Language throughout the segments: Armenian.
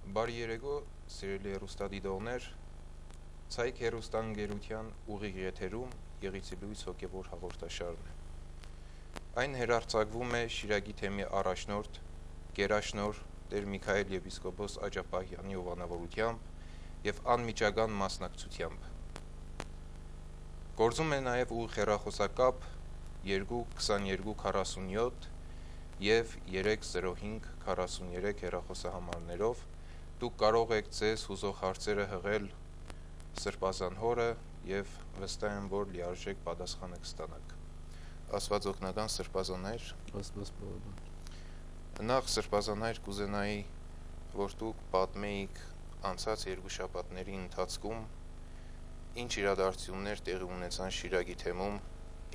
Բարի երեկո, սիրելի հեռուստադիտողներ, Ցայք հեռուստաընկերության ուղիղ եթերում Եղիցի լույս հոգևոր հաղորդաշարն է։ Այն հեռարձակվում է Շիրակի թեմի առաջնորդ, գերաշնոր Տեր Միքայել եպիսկոպոս Աճապահյանի հովանավորությամբ եւ անմիջական մասնակցությամբ։ Գործում է նաեւ ուղիղ հեռախոսակապ 22247 եւ 305 43 հեռախոսահամարներով։ Դուք կարող եք ձեզ հուզող հարցերը հղել Սրբազան հորը եւ վստահ եմ, որ լիարժեք պատասխանը կստանաք։ Աստված օգնական Սրբազաններ, Աստված բավական։ Նախ Սրբազաններ կուզենայի, որ դուք պատմեիք անցած երկու շաբաթների ընթացքում ինչ իրադարձություններ տեղի ունեցան Շիրակի թեմում,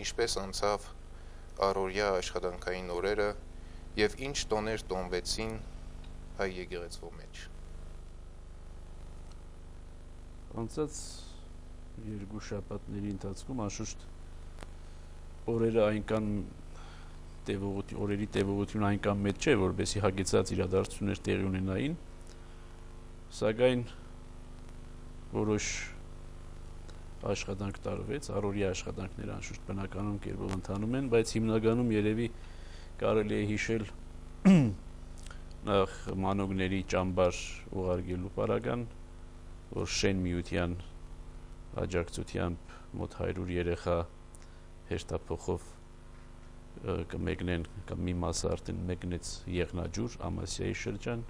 ինչպես անցավ առօրյա աշխատանքային օրերը եւ ինչ տոներ տոնվեցին հայ եկեղեցու մեջ։ Անցած երկու շաբաթների ընթացքում անշուշտ օրերը այնքան օրերի տևողությունը այնքան մեծ չէ, որովհետեւ հագեցած իրադարձություններ տեղի ունենային, սակայն որոշ աշխատանք տարվեց, առօրյա աշխատանքները անշուշտ բնականon կերպով ընթանում են, բայց հիմնականում երևի կարելի է հիշել նախ մանուկների ճամբար ուղարկելու պարագան, որ Շեն Միության աջակցությամբ մոտ 100 երեխա հերթափոխով կմեկնեն կամ մի մասը արդեն մեկնեց Եղնաջուր, Ամասիայի շրջան,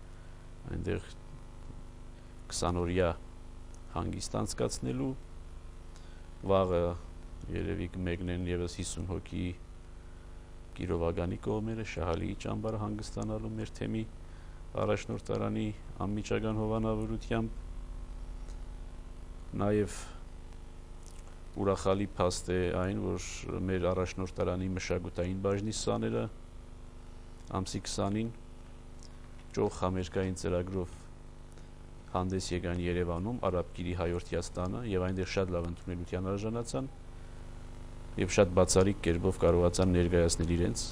այնտեղ 20 օրյա հանգիստ անցկացնելու, վաղը երևի կմեկնեն եւս 50 հոգի Կիրովագանի կողմերը Շահալիի ճամբարը հանգստանալու մեր թեմի առաջնորդարանի անմիջական հովանավորությամբ, նաեւ ուրախալի փաստ է այն, որ մեր առաջնորդարանի մշակութային բաժնի սաները ամսի 20-ին ճոխ համերգային ծրագրով հանդես եկան Երևանում Արաբկիրի հայորդյաց տանը եւ այնտեղ շատ լավ ընդունելության արժանացան եւ շատ բացառիկ կերպով կարողացան ներկայացնել իրենց,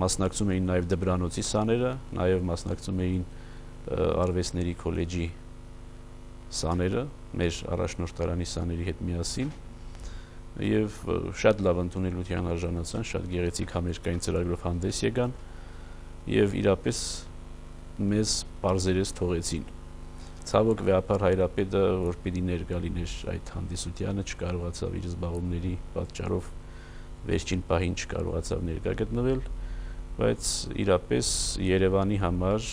մասնակցում էին նաեւ դպրանոցի սաները, նաեւ մասնակցում էին արվեստների քոլեջի սաները, մեր առաջնորդարանի սաների հետ միասին եւ շատ լավ ընդունելության արժանացան, շատ գեղեցիկ համերգային ծրագրով հանդես եկան եւ իրապես մեզ բարձերես թողեցին։ Ցավոք վեհապար հայրապետը, որ պիտի ներկա լիներ այդ հանդիսությանը, չկարողացավ իր զբաղումների պատճառով վերջին պահին չկարողացավ ներկա գտնվել, բայց իրապես Երևանի համար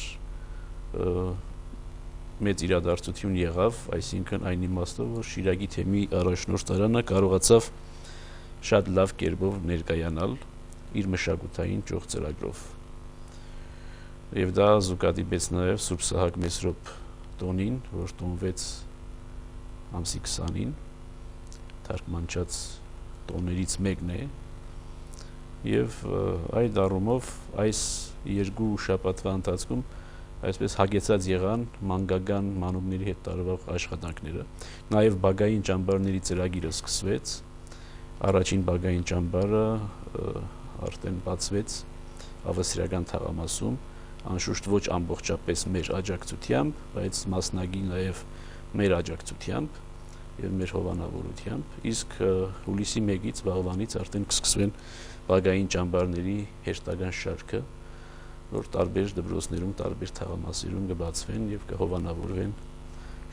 մեծ իրադարձություն եղավ, այսինքն այն իմաստով, որ Շիրակի թեմի առաջնորդարանը կարողացավ շատ լավ կերպով ներկայանալ իր մշակութային ճոխ ծրագրով։ Եվ դա զուգադիպեց նաև Սուրբ Սահակ Մեսրոպ տոնին, որ տոնվեց ամսի 20-ին, թարգմանչած տոներից մեկն է, եւ այդ առումով այս երկու շաբաթվա ընթացքում այսպես հագեցած եղան մանկական մանուկների հետ տարվող աշխատանքները, նաեւ բագային ճամբարների ծրագիրը սկսվեց, առաջին բագային ճամբարը արդեն բացվեց Ավասիրական թաղամասում, անշուշտ ոչ ամբողջապես մեր աջակցությամբ, բայց մասնագի նաեւ մեր աջակցությամբ եւ մեր հովանավորությամբ, իսկ հուլիսի 1-ից վաղվանից արդեն կսկսվեն բագային ճամբարների հերթական շարքը, որ տարբեր դպրոցներում, տարբեր թաղամասերում կբացվեն եւ կհովանավորվեն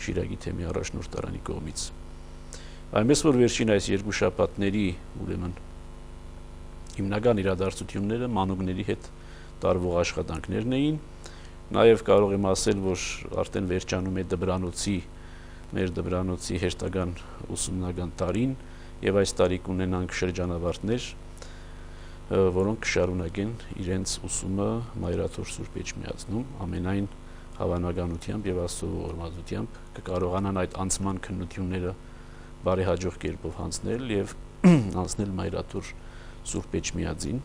Շիրակի թեմի առաջնորդարանի կողմից։ Այնպես որ վերջին այս երկու շաբաթների ուրեմն հիմնական իրադարձությունները մանուկների հետ տարվող աշխատանքներն էին, նաեւ կարող եմ ասել, որ արդեն վերջանում է մեր դպրանոցի հերթական ուսումնական տարին եւ այս տարի կունենանք շրջանավարտներ, որոնք կշարունակեն իրենց ուսումը Մայրաթոր Սուրբ Էջմիածնում, ամենայն հավանականությամբ եւ Աստծո ողորմածությամբ կկարողանան այդ անցման քննությունները բարեհաջող կերպով հանձնել եւ անցնել Մայրաթոր Սուրբ Էջմիածին։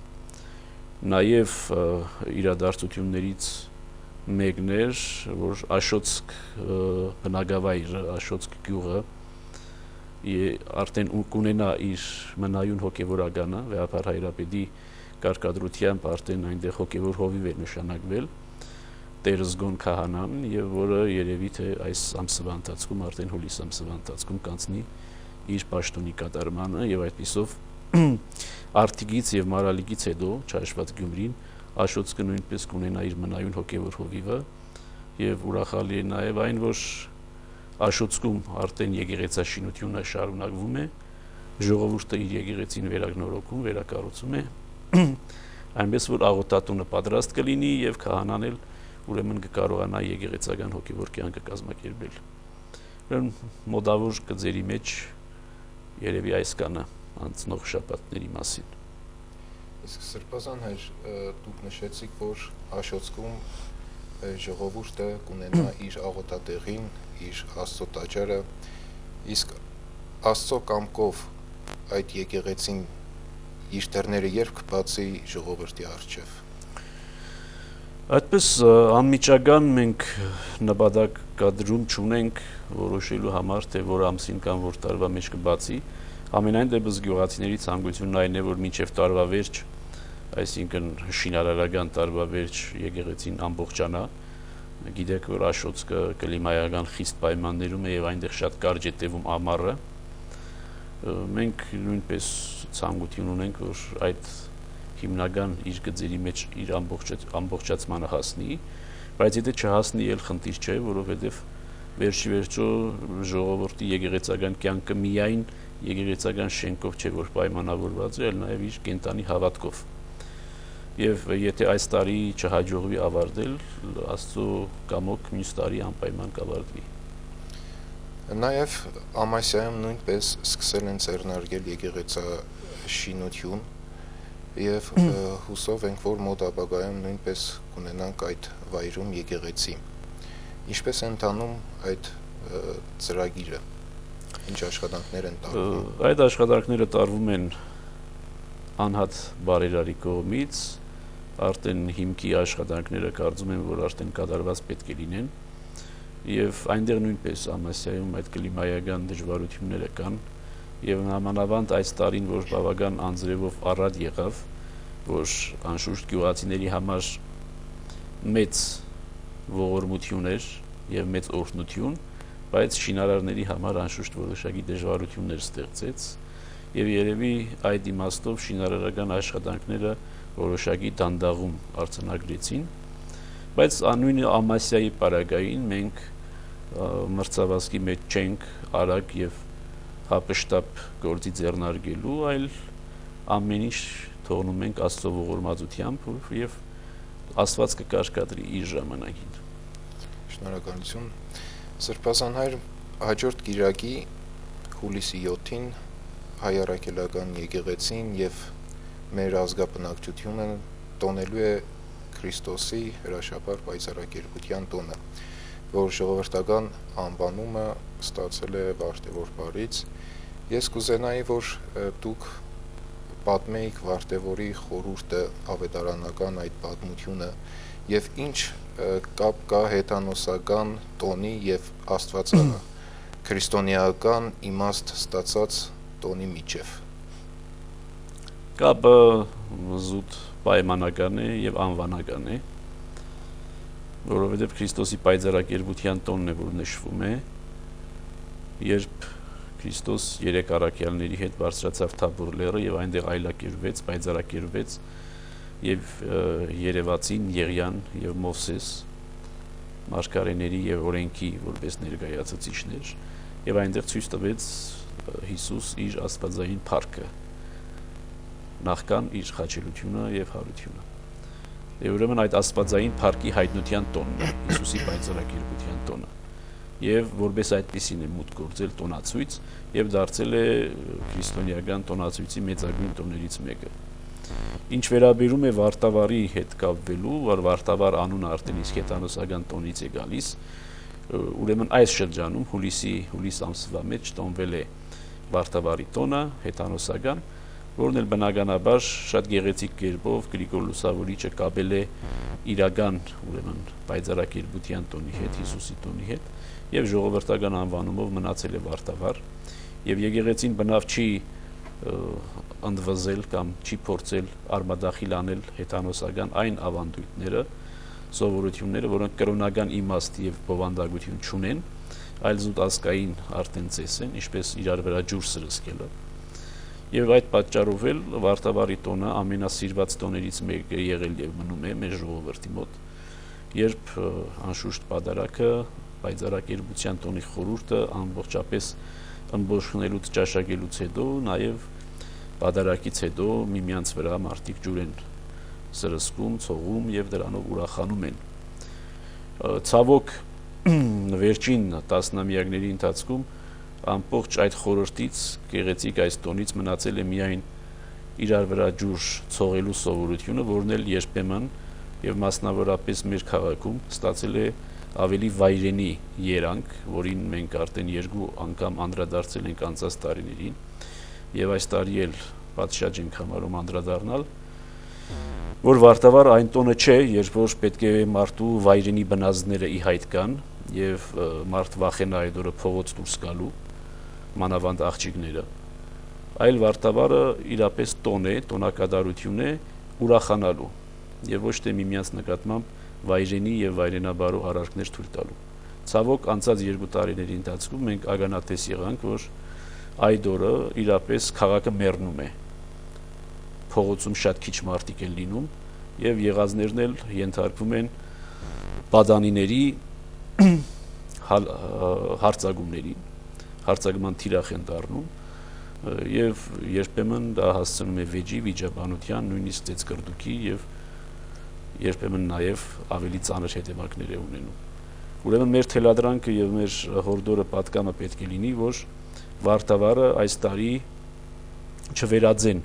Նաեւ իրադարձություններից մեկն էր, որ Աշոցք բնակավայրը, Աշոցք գյուղը արդեն կունենա իր մնայուն հոգևորականը, վեհապար հայրապետի կարգադրությամբ արդեն այնտեղ հոգևոր հովիվ է նշանակվել, Տերզգոն քահանան եւ որը երևի թե այս ամսվա ընթացքում արդեն հուլիս ամսվա ընթացքում կանցնի իր պաշտոնի կատարմանը եւ այդպիսով Արտիգից եւ Մարալիկից հետո չհաշված Գյումրին Աշոտսկը նույնպես կունենա իր մնայուն հոգեվոր հովիվը եւ ուրախալի է նաեւ այն որ Աշոտսկում արդեն եկեղեցաշինությունը շարունակվում է ժողովուրդը իր եկեղեցին վերագնորոգում վերակառուցում է այնպես որ աղոթատունը պատրաստ կլինի եւ քահանան էլ ուրեմն կկարողանա եկեղեցական հոգեվոր կյանքը կազմակերպել ուրեմն մոդավոր կձերի մեջ երևի այս կանը անցնող շաբաթների մասին Իսկ Սրբազան հայր դուք նշեցիք որ Աշոտսկում ժողովուրդը կունենա իր աղոթատեղին իր Աստծո տաճարը իսկ Աստծո կամքով այդ եկեղեցին իր դռները երբ կբացի ժողովրդի առջև Այդպես անմիջական մենք նպատակ կադրում չունենք որոշելու համար թե որ ամսին կամ որ տարվա մեջ կբացի ամենայն դեպս գյուղացիների ցանկությունն այն է որ մինչև տարվա վերջ այսինքն շինարարական տարվա վերջ եկեղեցին ամբողջանա գիտեք որ Աշոտսկը կլիմայական խիստ պայմաններում է եւ այնտեղ շատ կարճ է տևում ամառը մենք նույնպես ցանկություն ունենք որ այդ հիմնական իր գծերի մեջ իր ամբողջացմանը հասնի, բայց եթե չհասնի էլ խնդիր չէ, որովհետև վերջի վերջո ժողովրդի եկեղեցական կյանքը միայն եկեղեցական շենքով չէ, որ պայմանավորված է, այլ նաև իր կենտանի հավատքով։ Եվ եթե այս տարի չհաջողվի ավարտել, Աստծո կամոք մյուս տարի անպայման կավարտվի։ Նաև Ամասիայում նույնպես սկսել են ձեռնարկել եկեղեցաշինություն եւ հուսով ենք որ մոտ ապագայում նույնպես կունենանք այդ վայրում եկեղեցի ինչպես են տանում այդ ծրագիրը ինչ աշխատանքներ են տարվում այդ աշխատանքները տարվում են անհատ բարերարի կողմից արդեն հիմքի աշխատանքները կարծում եմ որ արդեն կատարված պետք է լինեն եւ այնտեղ նույնպես Ամասիայում այդ կլիմայական դժվարությունները կան եւ նամանավանդ այս տարին որ բավական անձրևով առատ եղավ որ անշուշտ գյուղացիների համար մեծ ողորմություն էր եւ մեծ օրհնություն բայց շինարարների համար անշուշտ որոշակի դժվարություններ ստեղծեց եւ երևի այդ իմաստով շինարարական աշխատանքները որոշակի դանդաղում արձանագրեցին բայց անույն Ամասիայի պարագային մենք մրցավազքի մեջ չենք արագ եւ հապշտապ գործի ձեռնարկելու, այլ ամեն ինչ թողնում ենք Աստծո ողորմածությամբ եւ Աստված կկարգադրի իր ժամանակին։ Շնորհակալություն։ Սրբազան հայր հաջորդ կիրակի հուլիսի 7-ին հայ առաքելական եկեղեցին եւ մեր ազգապնակչությունը տոնելու է Քրիստոսի հրաշաբար պայծառակերպության տոնը, որ ժողովրդական անվանումը ստացել է Վարդեվոր բարից։ Ես կուզենայի, որ դուք պատմեիք Վարդեվորի խորհուրդը, ավետարանական այդ պատմությունը եւ ինչ կապ կա հեթանոսական տոնի եւ աստվածական քրիստոնեական իմաստ ստացած տոնի միջև։ Կապը զուտ պայմանական է եւ անվանական է, որովհետեւ Քրիստոսի պայծառակերպության տոնն է, որ նշվում է, երբ Քրիստոս երեք առաքյալների հետ բարձրացավ Թաբոր լեռը եւ այնտեղ այլակերպվեց, պայծառակերպվեց եւ երևացին Եղիան եւ Մովսես մարգարեների եւ օրենքի որպես ներկայացուցիչներ եւ այնտեղ ցույց տվեց Հիսուս իր աստվածային փառքը նախքան իր խաչելությունը եւ հարությունը։ Եվ ուրեմն այդ աստվածային փառքի հայտնության տոնն է Հիսուսի պայծառակերպության տոնը։ Եվ որպես այդպեսին է մուտք գործել տոնացույց եւ դարձել է քրիստոնեական տոնացույցի մեծագույն տոներից մեկը։ Ինչ վերաբերում է Վարդավառի հետ կապվելու, որ Վարդավառ անունը արդեն իսկ հեթանոսական տոնից է գալիս, ուրեմն այս շրջանում հուլիս ամսվա մեջ տոնվել է Վարդավառի տոնը հեթանոսական, որն էլ բնականաբար շատ գեղեցիկ կերպով Գրիգոր Լուսավորիչը կապել է իրական ուրեմն պայծառակերպության տոնի հետ, Հիսուսի տոնի հետ, եւ ժողովրդական անվանումով մնացել է Վարդավառ, եւ եկեղեցին բնավ չի ընդվզել կամ չի փորձել արմադախիլ անել հեթանոսական այն ավանդույթները, սովորությունները, որոնք կրոնական իմաստ եւ բովանդակություն չունեն, այլ զուտ ազգային արդեն ծես են, ինչպես իրար վրա ջուր սրսկելը։ Եվ այդ պատճառով էլ Վարդավառի տոնը ամենասիրված տոներից մեկը եղել եւ մնում է մեր ժողովրդի մոտ, երբ անշուշտ պատարագը պայծառակերպության տոնի խորհուրդը ամբողջապես ըմբոշխնելուց ճաշակելուց հետո նաեւ պատարագից հետո միմյանց վրա մարդիկ ջուր են սրսկում, ցողում եւ դրանով ուրախանում են։ Ցավոք վերջին տասնամյակների ընթացքում ամբողջ այդ խորհրդից գեղեցիկ այս տոնից մնացել է միայն իրար վրա ջուր ցողելու սովորությունը, որն էլ երբեմն եւ մասնավորապես մեր քաղաքում ստացել է ավելի վայրենի երանգ, որին մենք արդեն 2 անգամ անդրադարձել ենք անցած տարիներին եւ այս տարի էլ պատշաճ ենք համարում անդրադառնալ, որ Վարդավառը այն տոնը չէ, երբ որ պետք է մարդու վայրենի բնազդները ի հայտ գան եւ մարդ վախենա այդ օրը փողոց դուրս գալու, մանավանդ աղջիկները, այլ Վարդավառը իրապես տոն է, տոնակատարություն է ուրախանալու եւ ոչ թե միմյանց նկատմամբ վայրենի եւ վայրենաբարո արարքներ թույլ տալու։ Ցավոք անցած 2 տարիների ընթացքում մենք ականատես եղանք, որ այդ օրը իրապես քաղաքը մեռնում է։ Փողոցում շատ քիչ մարդիկ են լինում եւ եղածներն էլ ենթարկվում են պատանիների հարձակումներին, հարձակման թիրախ են դառնում եւ երբեմն դա հասցնում է վեճի, վիճաբանության, նույնիսկ ծեծկռդուքի եւ երբեմն նաև ավելի ծանր հետևանքներ է ունենում։ Ուրեմն մեր թելադրանքը եւ մեր հորդորը պատկամը պետք է լինի, որ Վարդավառը այս տարի չվերածեն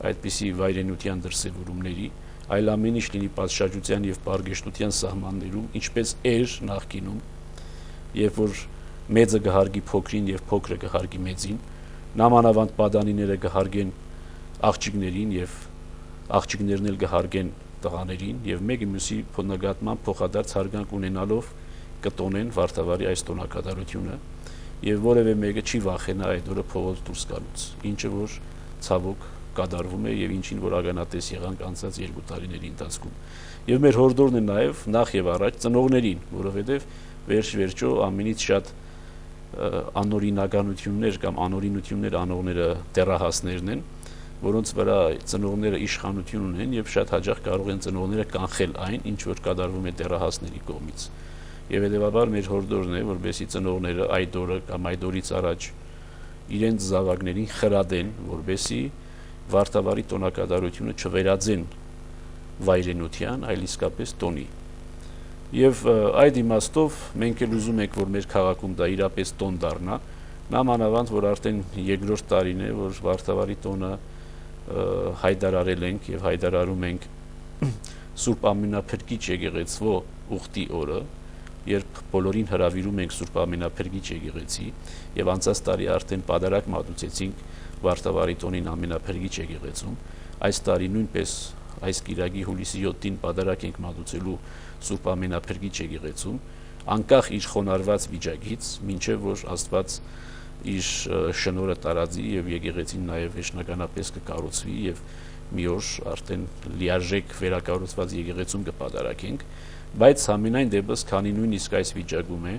այդպիսի վայրենության դրսևորումների, այլ ամեն ինչ լինի պատշաճության եւ պարգեշտության սահմաններում, ինչպես էր նախկինում, երբ որ մեծը կհարգի փոքրին եւ փոքրը կհարգի մեծին, նամանավանդ պատանիները կհարգեն աղջիկներին եւ աղջիկներն էլ կհարգեն տղաներին եւ մեկը մյուսի նկատմամբ փոխադարձ հարգանք ունենալով կտոնեն Վարդավառի այս տոնակատարությունը եւ որևէ մեկը չի վախենա այդ օրը փողոց դուրս գալուց, ինչը որ ցավոք կատարվում է եւ ինչին որ ականատես եղանք անցած 2 տարիների ընթացքում։ Եվ մեր հորդորն է նաեւ նախ եւ առաջ ծնողներին, որովհետեւ վերջ-վերջո ամենից շատ անօրինականություններ կամ անօրինություններ անողները դեռահասներն են, որոնց վրա ծնողները իշխանություն ունեն եւ շատ հաճախ կարող են ծնողները կանխել այն, ինչ որ կատարվում է դեռահասների կողմից։ Եվ հետեւաբար մեր հորդորն է, որպեսզի ծնողները այդ օրը կամ այդ օրից առաջ իրենց զավակներին խրադեն, որպեսզի Վարդավառի տոնակատարությունը չվերածեն վայրենության, այլ իսկապես տոնի։ Եվ այդ իմաստով մենք էլ ուզում ենք, որ մեր քաղաքում դա իրապես տոն դառնա, նամանավանդ որ արդեն 2-րդ տարին է, որ Վարդավառի տոնը հայտարարել ենք եւ հայտարարում ենք Սուրբ Ամենափրկիչ եկեղեցվո ուխտի օրը, երբ բոլորին հրավիրում ենք Սուրբ Ամենափրկիչ եկեղեցի եւ անցած տարի արդեն պատարագ մատուցեցինք Վարդավառի տոնին Ամենափրկիչ եկեղեցում, այս տարի նույնպես այս կիրակի հուլիսի 7-ին պատարագ ենք մատուցելու Սուրբ Ամենափրկիչ եկեղեցում, անկախ իր խոնարհված վիճակից, մինչեւ որ Աստված իր շնորհը տարածի եւ եկեղեցին նաեւ վերջնականապես կկառուցվի եւ մի օր արդեն լիարժեք վերակառուցված եկեղեցում կպատարագենք, բայց համենայն դեպս, քանի նույնիսկ այս վիճակում է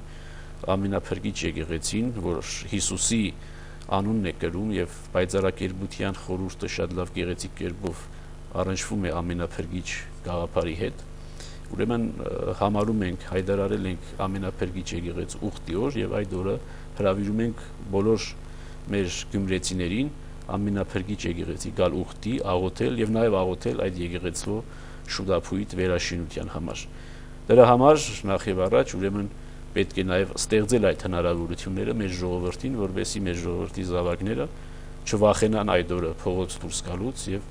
Ամենափրկիչ եկեղեցին, որ Հիսուսի անունն է կրում եւ պայծառակերպության խորհուրդը շատ լավ գեղեցիկ կերպով առնչվում է Ամենափրկիչ գաղափարի հետ, ուրեմն համարում ենք, հայտարարել ենք Ամենափրկիչ եկեղեցու ուխտի օր եւ այդ օրը հրավիրում ենք բոլոր մեր գյումրեցիներին Ամենափրկիչ եկեղեցի գալ ուխտի, աղոթել եւ նաեւ աղոթել այդ եկեղեցու շուտափույթ վերաշինության համար։ Դրա համար նախ եւ առաջ ուրեմն պետք է նաեւ ստեղծել այդ հնարավորությունները մեր ժողովրդին, որովհետեւ մեր ժողովրդի զավակները չվախենան այդ օրը փողոց դուրս գալուց եւ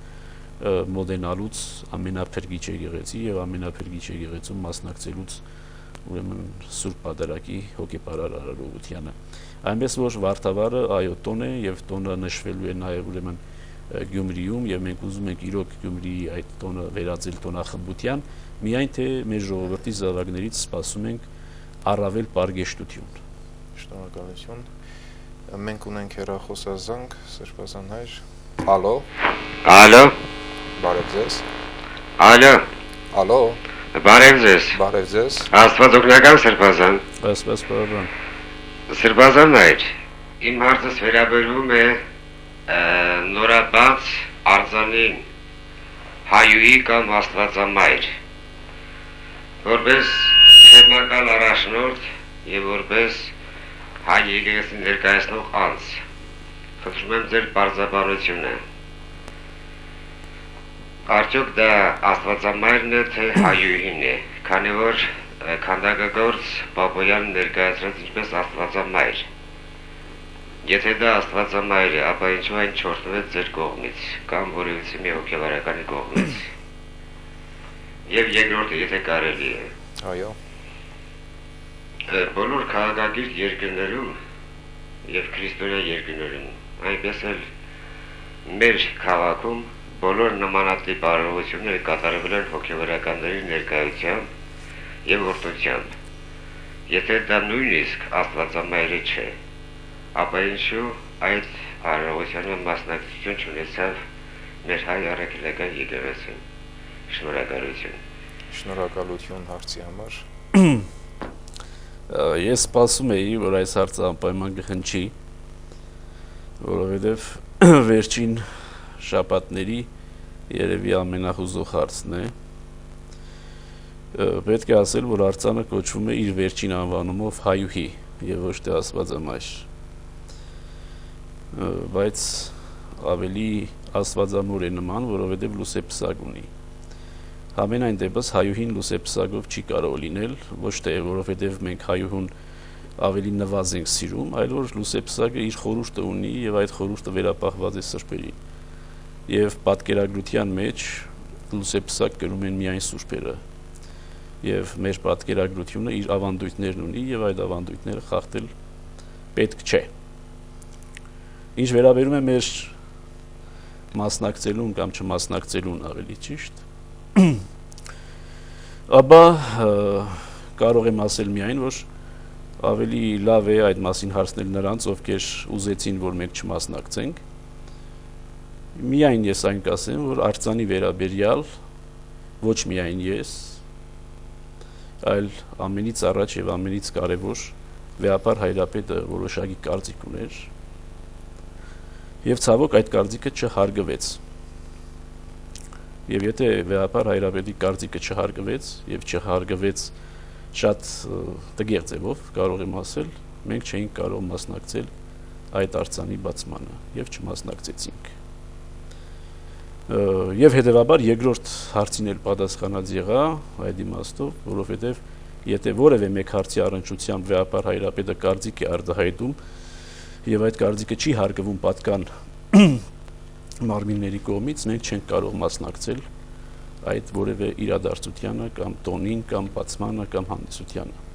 մոդենալուց Ամենափրկիչ եկեղեցի եւ Ամենափրկիչ եկեղեցում մասնակցելուց ուրեմն Սուրբ Պատարագի հոգեպարար արարողությանը։ Այնպես որ Վարդավառը այո տոն է եւ տոնը նշվելու է նաեւ ուրեմն Գյումրիում եւ մենք ուզում ենք իրոք Գյումրիի այդ տոնը վերածել տոնախմբության, միայն թե մեր ժողովրդի զավակներից սպասում ենք առավել պարգեշտություն։ Շնորհակալություն։ Մենք ունենք հեռախոսազանգ, Սրբազան հայր։ Ալո։ Ալո։ Բարև ձեզ։ Ալո։ Ալո։ Բարև ձեզ։ Բարև ձեզ։ Աստված օգնական Սրբազան։ Այսպես բավարան։ Սրբազան այր։ Իմ հարցս վերաբերում է նորաբաց արձանին հայուհի կամ աստվածամայր։ Որպես թեմական առաջնորդ եւ որպես հայ եկեղեցին ներկայացնող անձ, խնդրում եմ ձեր բարձրաբանությունը։ Արդյոք դա աստվածամայրն է, թե հայուհին է, քանի որ քանդակագործ Բաբոյանն ներկայացրած ինչպես աստվածամայր։ Եթե դա աստվածամայր է, ապա ինչու այն չորտնվեց ձեր կողմից, կամ որևիցե մի հոգևորականի կողմից։ Եվ երկրորդը, եթե կարելի է։ Այո։ Բոլոր քաղաքակիրթ երկրներում եւ քրիստոնյա երկրներում, այնպես էլ մեր քաղաքում բոլոր նմանատիպ արարողությունները կատարվել են հոգևորականների ներկայությամբ եւ օրդությամբ։ Եթե դա նույնիսկ աստվածամայրը չէ, ապա ինչու այդ արարողությանը մասնակցություն չունեցավ մեր հայ առաքելական եկեղեցին։ Շնորհակալություն։ Շնորհակալություն հարցի համար։ Ես սպասում էի, որ այս հարցը անպայման կհնչի, որովհետև վերջին շաբաթների երևի ամենահուզող հարցն է։ Պետք է ասել, որ արձանը կոչվում է իր վերջին անվանումով հայուհի եւ ոչ թե աստվածամայր։ Բայց ավելի աստվածամոր է նման, որովհետև լուսեպսակ ունի։ Համենայն դեպս հայուհին լուսեպսակով չի կարող լինել, ոչ թե որովհետև մենք հայուհուն ավելի նվազ ենք սիրում, այլ որ լուսեպսակը իր խորհուրդը ունի եւ այդ խորհուրդը վերապահված է սրբերին։ Եվ պատկերագրության մեջ լուսեպսակ կրում են միայն սուրբերը։ Եվ մեր պատկերագրությունը իր ավանդույթներն ունի եւ այդ ավանդույթները խախտել պետք չէ։ Ինչ վերաբերում է մեր մասնակցելուն կամ չմասնակցելուն ավելի ճիշտ, ապա կարող եմ ասել միայն, որ ավելի լավ է այդ մասին հարցնել նրանց, ովքեր ուզեցին, որ մենք չմասնակցենք։ Միայն ես այն կասեմ, որ արձանի վերաբերյալ ոչ միայն ես, այլ ամենից առաջ եւ ամենից կարեւոր վեհապար հայրապետը որոշակի կարծիք ուներ եւ ցավոք այդ կարծիքը չհարգվեց։ Եվ եթե վեհապար հայրապետի կարծիքը չհարգվեց եւ չհարգվեց շատ տգեղ ձևով, կարող եմ ասել, մենք չէինք կարող մասնակցել այդ արձանի բացմանը եւ չմասնակցեցինք։ Եվ հետեւաբար երկրորդ հարցին էլ պատասխանած եղա այդ իմաստով, որովհետեւ եթե որևէ մեկ հարցի առնչությամբ վեհապար հայրապետը կարծիք է արտահայտում եւ այդ կարծիքը չի հարգվում պատկան մարմինների կողմից, մենք չենք կարող մասնակցել այդ որևէ իրադարձությանը կամ տոնին կամ բացմանը կամ հանդիսությանը։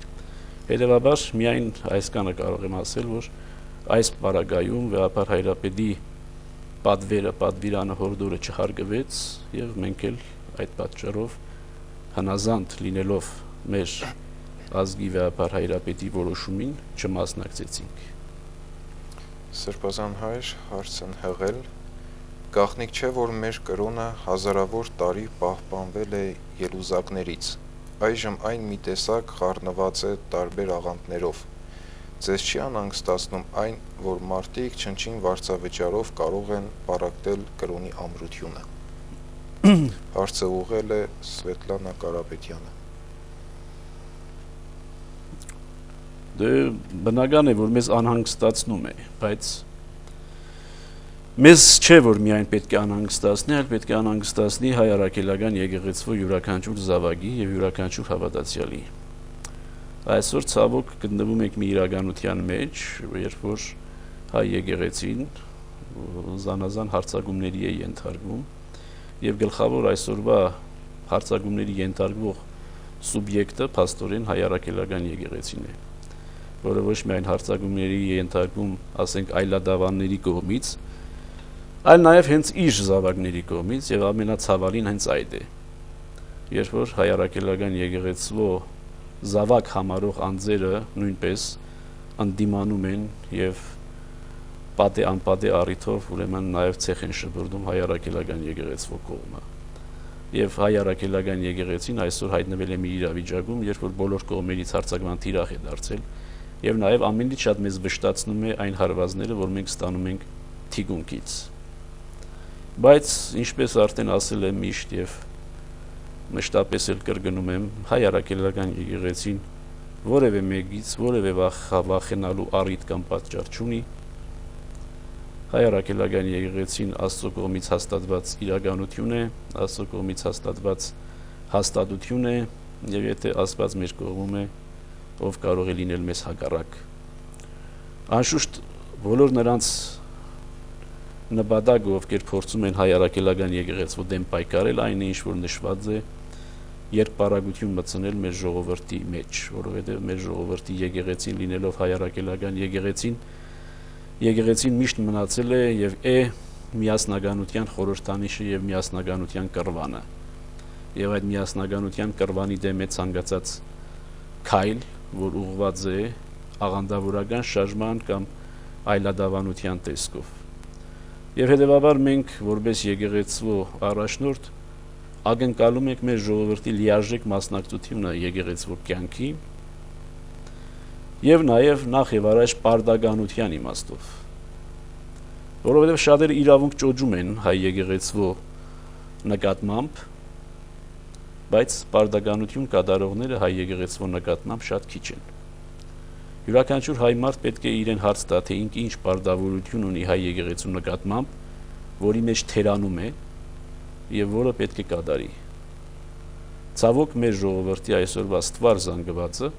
Հետևաբար միայն այսքանը կարող եմ ասել, որ այս պարագայում վեհապար հայրապետի պատվերը, պատվիրանը հորդորը չհարգվեց եւ մենք էլ այդ պատճառով հնազանդ լինելով մեր ազգի վեհապար հայրապետի որոշումին չմասնակցեցինք։ Սրբազան հայր, հարցն հղել, գաղտնիք չէ, որ մեր կրոնը հազարավոր տարի պահպանվել է ելուզակներից, այժմ այն մի տեսակ խառնված է տարբեր աղանդներով, ձեզ չի անհանգստացնում այն, որ մարդիկ չնչին վարձավճարով կարող են պարակտել կրոնի ամրությունը։ Հարցը ուղղել է Սվետլանա Կարապետյանը։ Դե բնական է, որ մեզ անհանգստացնում է, բայց մեզ չէ, որ միայն պետք է անհանգստացնի, այլ պետք է անհանգստացնի հայ առաքելական եկեղեցու յուրաքանչյուր զավակի եւ յուրաքանչյուր հավատացյալի։ Այսօր ցավոք գտնվում ենք մի իրականության մեջ, երբ որ հայ եկեղեցին զանազան հարձակումների է ենթարկվում եւ գլխավոր այսօրվա հարձակումների ենթարկվող սուբյեկտը փաստորեն հայ առաքելական եկեղեցին է, որը ոչ միայն հարձակումների ենթարկվում, ասենք, այլադավանների կողմից, այլ նաեւ հենց իր զավակների կողմից եւ ամենացավալին հենց այդ է։ Երբ որ հայ առաքելական եկեղեցու զավակ համարող անձերը նույնպես ընդդիմանում են եւ պատե անպատե առիթով ուրեմն նաեւ ցեխ են շպրդում հայ առաքելական եկեղեցու կողմը։ եւ հայ առաքելական եկեղեցին այսօր հայտնվել է մի իրավիճակում, երբ որ բոլոր կողմերից հարձակման թիրախ է դարձել եւ նաեւ ամենից շատ մեզ վշտացնում է այն հարվածները, որ մենք ստանում ենք թիկունքից։ Բայց ինչպես արդեն ասել եմ միշտ եւ մշտապես էլ կրկնում եմ, հայ առաքելական եկեղեցին որևէ մեկից որևէ վախենալու առիթ կամ պատճառ չունի։ Հայ առաքելական եկեղեցին Աստծո կողմից հաստատված իրականություն է, Աստծո կողմից հաստատված հաստատություն է, եւ եթե Աստված մեր կողմում է, ով կարող է լինել մեզ հակառակ։ Անշուշտ բոլոր նրանց նպատակը, ովքեր փորձում են հայ առաքելական եկեղեցու դեմ պայքարել, այն է, ինչ որ նշված է, երկպարագություն մտցնել մեր ժողովրդի մեջ, որովհետև մեր ժողովրդի եկեղեցին լինելով հայ առաքելական եկեղեցին միշտ մնացել է եւ է միասնականության խորհրդանիշը եւ միասնականության կռվանը։ Եվ այդ միասնականության կռվանի դեմ է ցանկացած քայլ, որ ուղղված է աղանդավորական շարժման կամ այլադավանության տեսքով։ Եվ հետեւաբար մենք որպես եկեղեցու առաջնորդ ակնկալում ենք մեր ժողովրդի լիարժեք մասնակցությունը եկեղեցու կյանքի եւ նաեւ նախ եւ առաջ պարտականության իմաստով, որովհետեւ շատերը իրավունք ճոճում են հայ եկեղեցու նկատմամբ, բայց պարտականություն կատարողները հայ եկեղեցու նկատմամբ շատ քիչ են։ Յուրաքանչյուր հայ մարդ պետք է իրեն հարց տա, թե ինքը ինչ պարտավորություն ունի հայ եկեղեցու նկատմամբ, որի մեջ թերանում է եւ որը պետք է կատարի։ Ցավոք մեր ժողովրդի այսօրվա ստվար զանգվածը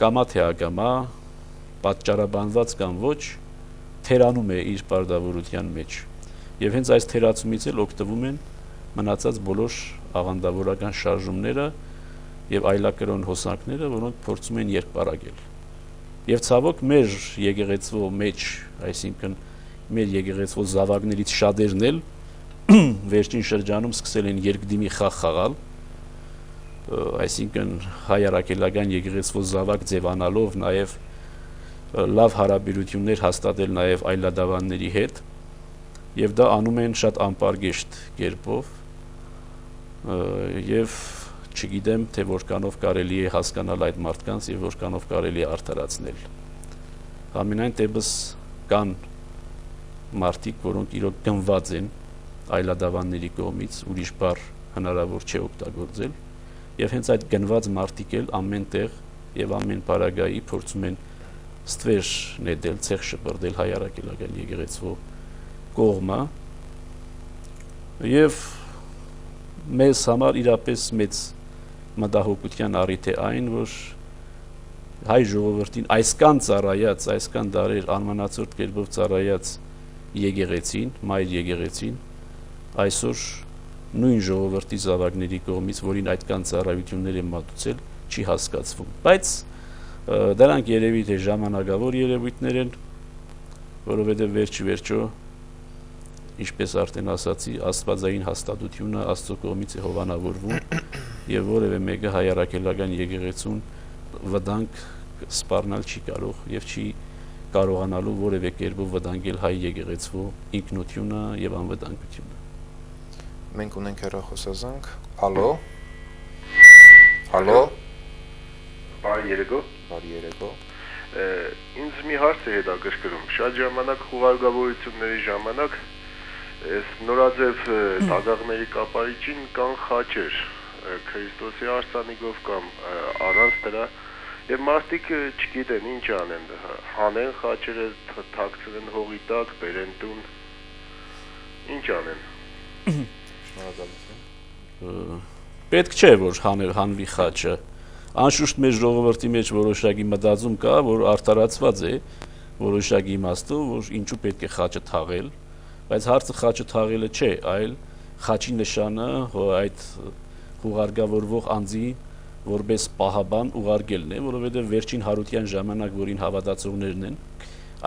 կամա թե ակամա, պատճառաբանված կամ ոչ, թերանում է իր պարտավորության մեջ։ Եվ հենց այս թերացումից էլ օգտվում են մնացած բոլոր աղանդավորական շարժումները եւ այլակրոն հոսանքները, որոնք փորձում են երկպարակել։ Եվ ցավոք մեր եկեղեցու մեջ, այսինքն մեր եկեղեցու զավակներից շատերն էլ վերջին շրջանում սկսել են երկդիմի խաղ խաղալ, այսինքն հայ առաքելական եկեղեցու զավակ ձևանալով նաև լավ հարաբերություններ հաստատել նաև այլադավանների հետ, եւ դա անում են շատ անպարգեշտ կերպով, եւ չգիտեմ, թե որքանով կարելի է հասկանալ այդ մարդկանց եւ որքանով կարելի է արդարացնել։ Համենայն դեպս կան մարդիկ, որոնք իրոք գնված են այլադավանների կողմից, ուրիշ բառ հնարավոր չէ օգտագործել, եւ հենց այդ գնված մարդիկ էլ ամեն տեղ եւ ամեն պարագայի փորձում են ստվեր նետել, ցեղ շպրտել հայ առաքելական եկեղեցու կողմը, եւ մեզ համար իրապես մեծ մտահոգության առիթ է այն, որ հայ ժողովրդին այսքան ծառայած, այսքան դարեր անմնացորդ կերպով ծառայած եկեղեցին, մայր եկեղեցին, այսօր նույն ժողովրդի զավակների կողմից, որին այդքան ծառայություններ են մատուցել, չի հասկացվում։ Բայց դրանք երևի թե ժամանակավոր երևույթներ են, որովհետև վերջիվերջո, ինչպես արդեն ասացի, աստվածային հաստատությունը Աստծո կողմից է հովանավորվում եւ որևէ մեկը հայ առաքելական եկեղեցուն վտանգ սպառնալ չի կարող եւ չի կարողանալու որևէ կերպով վտանգել հայ եկեղեցու ինքնությունը եւ անվտանգությունը։ Մենք ունենք հեռախոսազանգ։ Ալո։ Ալո։ Բարի երեկո։ Բարի երեկո։ Ինձ մի հարց է հետաքրքրում։ Շատ ժամանակ խոհարգավորությունների ժամանակ այս նորաձև դագաղների կապարիչին կան խաչեր Քրիստոսի արձանիկով կամ առանց դրա, եւ մարդիկ չգիտեն ինչ անեն, հանեն խաչերը, թաքցնեն հողի տակ, բերեն տուն, ինչ անեն։ Շնորհակալություն։ Պետք չէ որ հանվի խաչը։ Անշուշտ մեր ժողովրդի մեջ որոշակի մտածում կա, որ արդարացված է որոշակի իմաստով, որ ինչու պետք է խաչը թաղել, բայց հարցը խաչը թաղելը չէ, այլ խաչի նշանը այդ ուղարկավորվող անձի որպես պահաբան ուղարկելն է, որովհետև վերջին հարության ժամանակ, որին հավատացողներն են,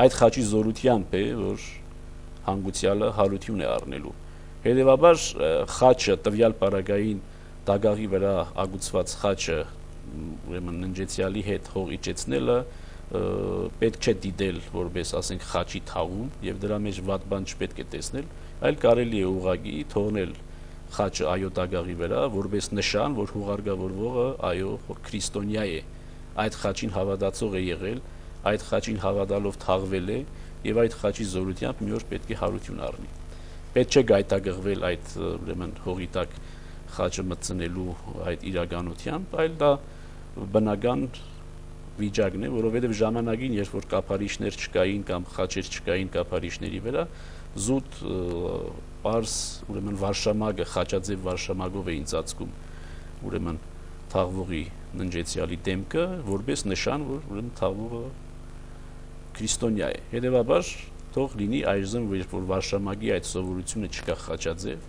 այդ խաչի զորությամբ է, որ հանգուցյալը հարություն է առնելու։ Հետևաբար խաչը տվյալ պարագային դագաղի վրա ագուցված խաչը ուրեմն ննջեցյալի հետ հող իջեցնելը պետք չէ դիտել որպես ասենք խաչի թաղում եւ դրա մեջ վատ բան չպետք է տեսնել, այլ կարելի է ուղղակի թողնել խաչը այո դագաղի վրա, որպես նշան, որ հուղարկավորվողը այո քրիստոնյա է, այդ խաչին հավատացող է եղել, այդ խաչին հավատալով թաղվել է եւ այդ խաչի զորությամբ մի օր պետք է հարություն առնի։ Պետք չէ գայթակղվել այդ ուրեմն հողի տակ խաչը մտցնելու այդ իրականությամբ, այլ դա բնական վիճակն է, որովհետեւ ժամանակին, երբ որ կափարիչներ չկային կամ խաչեր չկային կափարիչների վրա, զուտ պարզ ուրեմն վարշամագը խաչաձև վարշամագով էին ծածկում ուրեմն թաղվողի ննջեցյալի դեմքը, որպես նշան, որ ուրեմն թաղվողը քրիստոնյա է։ Հետևաբար թող լինի այժմ, երբ որ վարշամագի այդ սովորությունը չկա խաչաձև,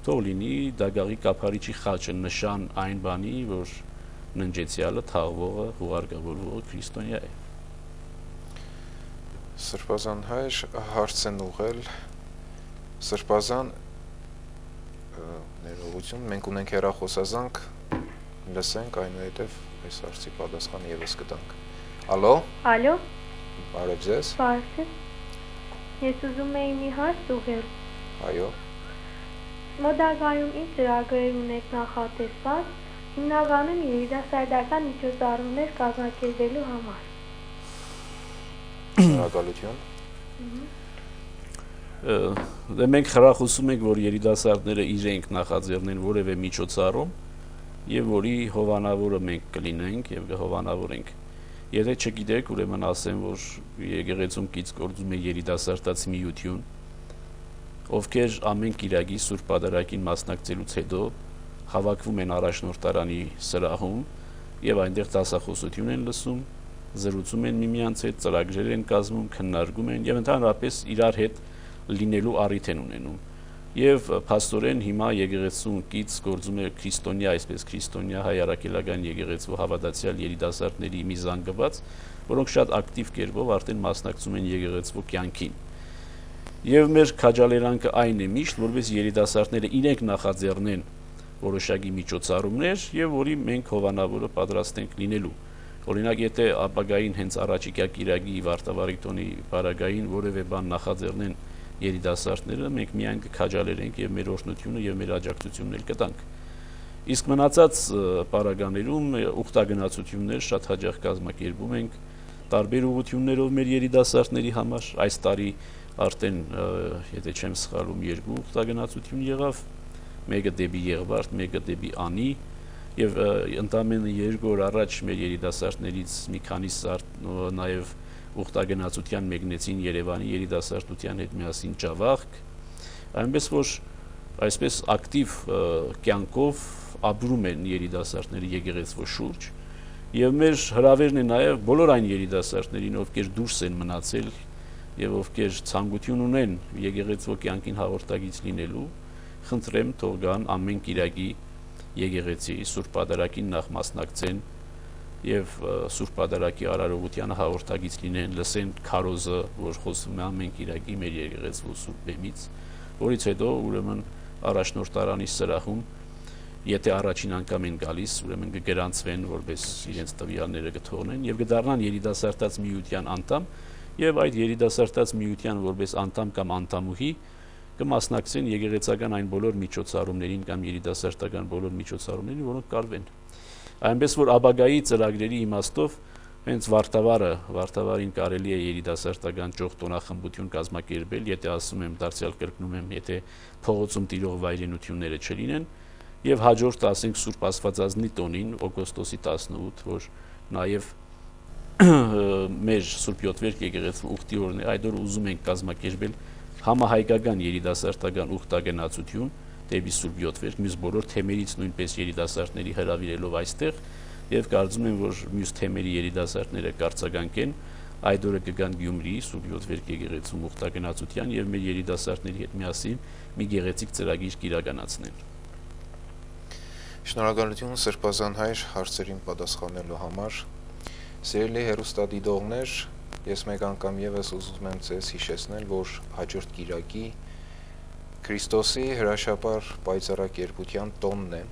թող լինի դագաղի կափարիչի խաչը նշան այն բանի, որ ննջեցյալը թաղվողը հուղարկավորվողը քրիստոնյա է։ Սրբազան հայր հարց են ուղղել Սրբազան ներողություն, մենք ունենք հեռախոսազանգ, լսենք, այնուհետև այս հարցի պատասխան եւս կտանք։ Ալո։ Ալո։ Բարև ձեզ։ Բարև։ Ես ուզում եի մի հարց ուղղել։ Այո։ Մոդագայում ինչ ծրագրեր ունեք նախատեսված, հիմնականում երիտասարդական միջոցառումներ կազմակերպելու համար։ Շնորհակալություն։ Դե մենք խրախուսում ենք, որ երիտասարդները իրենք նախաձեռնեն որևէ միջոցառում եւ որի հովանավորը մենք կլինենք եւ կհովանավորենք։ Եթե չգիտեք, ուրեմն ասեմ, որ եկեղեցում կից գործում է երիտասարդաց միություն, ովքեր ամեն կիրակի Սուրբ Պատարագին մասնակցելուց հետո հավաքվում են առաջնորդարանի սրահում եւ այնտեղ դասախոսություն են լսում, զրուցում են միմյանց հետ, ծրագրեր են կազմում, քննարկում են եւ ընդհանրապես իրար հետ լինելու առիթ են ունենում։ Եվ փաստորեն հիմա եկեղեցուն կից գործում է քրիստոնյա, այսպես քրիստոնյա հայ առաքելական եկեղեցու հավատացյալ երիտասարդների մի զանգված, որոնք շատ ակտիվ կերպով արդեն մասնակցում են եկեղեցու կյանքին։ Եվ մեր քաջալերանքը այն է միշտ, որպես երիտասարդները իրենք նախաձեռնեն որոշակի միջոցառումներ եւ որի մենք հովանավորը պատրաստ ենք լինելու։ Օրինակ, եթե ապագային հենց առաջիկա կիրակի Վարդավառի բարագային որևէ բան նախաձեռնեն երիտասարդները, մենք միայն կքաջալերենք եւ մեր օրհնությունը եւ մեր աջակցությունն կտանք։ Իսկ մնացած պարագաներում ուխտագնացություններ շատ հաճախ կազմակերպում ենք տարբեր ուղղություններով մեր երիտասարդների համար։ Այս տարի արդեն, եթե չեմ սխալվում, 2 ուխտագնացություն եղավ, մեկը դեպի Եղվարդ, մեկը դեպի Անի, եւ ընդամենը 2 օր առաջ մեր երիտասարդներից մի քանիսը նաեւ ուխտագնացության մեկնեցին Երևանի երիտասարդության հետ միասին Ջավախք, այնպես որ այսպես ակտիվ կյանքով ապրում են երիտասարդների եկեղեցու շուրջ եւ մեր հրավերն է նաեւ բոլոր այն երիտասարդներին, ովքեր դուրս են մնացել եւ ովքեր ցանկություն ունեն եկեղեցու կյանքին հաղորդակից լինելու, խնդրեմ թող գան ամեն կիրակի եկեղեցի Սուրբ Պատարագին նախ մասնակցեն եւ Սուրբ Պատարագի արարողությանը հաղորդակից լինեն, լսեն քարոզը, որ խոսում է ամեն կիրակի մեր եկեղեցու Սուրբ բեմից, որից հետո ուրեմն առաջնորդարանի սրահում, եթե առաջին անգամ են գալիս, ուրեմն կգրանցվեն, որպես իրենց տվյալները կթողնեն եւ կդառնան երիտասարդաց միության անդամ եւ այդ երիտասարդաց միության որպես անդամ կամ անդամուհի կմասնակցեն եկեղեցական այն բոլոր միջոցառումներին կամ երիտասարդական բոլոր միջոցառումներին, որոնք կարվեն։ Այնպես որ ապագայի ծրագրերի իմաստով հենց Վարդավառին կարելի է երիտասարդական ճոխտոնախմբություն կազմակերպել, եթե ասում եմ, դարձյալ կրկնում եմ, եթե փողոցում տիրող վայրենությունները չլինեն, եւ հաջորդ ասենք Սուրբ Աստվածածնի տոնին օգոստոսի 18, որ նաեւ մեր Սուրբ Յոթվերք եկեղեցու ուխտի օրն է, այդ օր ուզում ենք կազմակերպել համահայկական երիտասարդական ուխտագնացություն դեպի Սուրբ Յոթվերք, մյուս բոլոր թեմերից նույնպես երիտասարդների հրավիրելով այստեղ եւ կարծում եմ, որ մյուս թեմերի երիտասարդները կարծականքեն այդ օրը կգան Գյումրի Սուրբ Յոթվերք եկեղեցու ուխտագնացության եւ մեր երիտասարդների հետ միասին մի գեղեցիկ ծրագիր կիրականացնեն։ Շնորհակալություն Սրբազան հայր հարցերին պատասխանելու համար։ Սիրելի հեռուստադիտողներ, ես մեկ անգամ եւս ուզում եմ ձեզ հիշեցնել, որ հաջորդ կիրակի Քրիստոսի հրաշապար պայծառակերպության տոնն է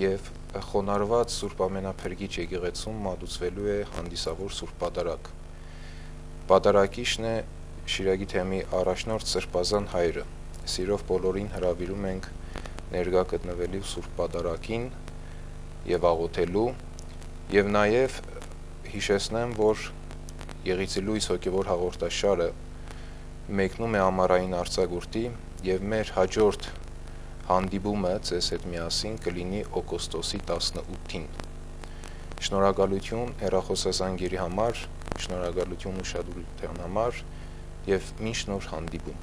եւ խոնարհված Սուրբ Ամենափրկիչ եկեղեցում մատուցվելու է հանդիսավոր Սուրբ Պատարագ։ Պատարագիչն է Շիրակի թեմի առաջնորդ Սրբազան հայրը։ Սիրով բոլորին հրավիրում ենք ներկա գտնվելու Սուրբ Պատարագին եւ աղոթելու, եւ նաեւ հիշեցնեմ, որ Եղիցի լույս հոգևոր հաղորդաշարը մեկնում է ամառային արձակուրդի եւ մեր հաջորդ հանդիպումը ձեզ հետ միասին կլինի օգոստոսի 18-ին։ Շնորհակալություն հեռախոսազանգերի համար, շնորհակալություն ուշադրության համար եւ մինչ նոր հանդիպում։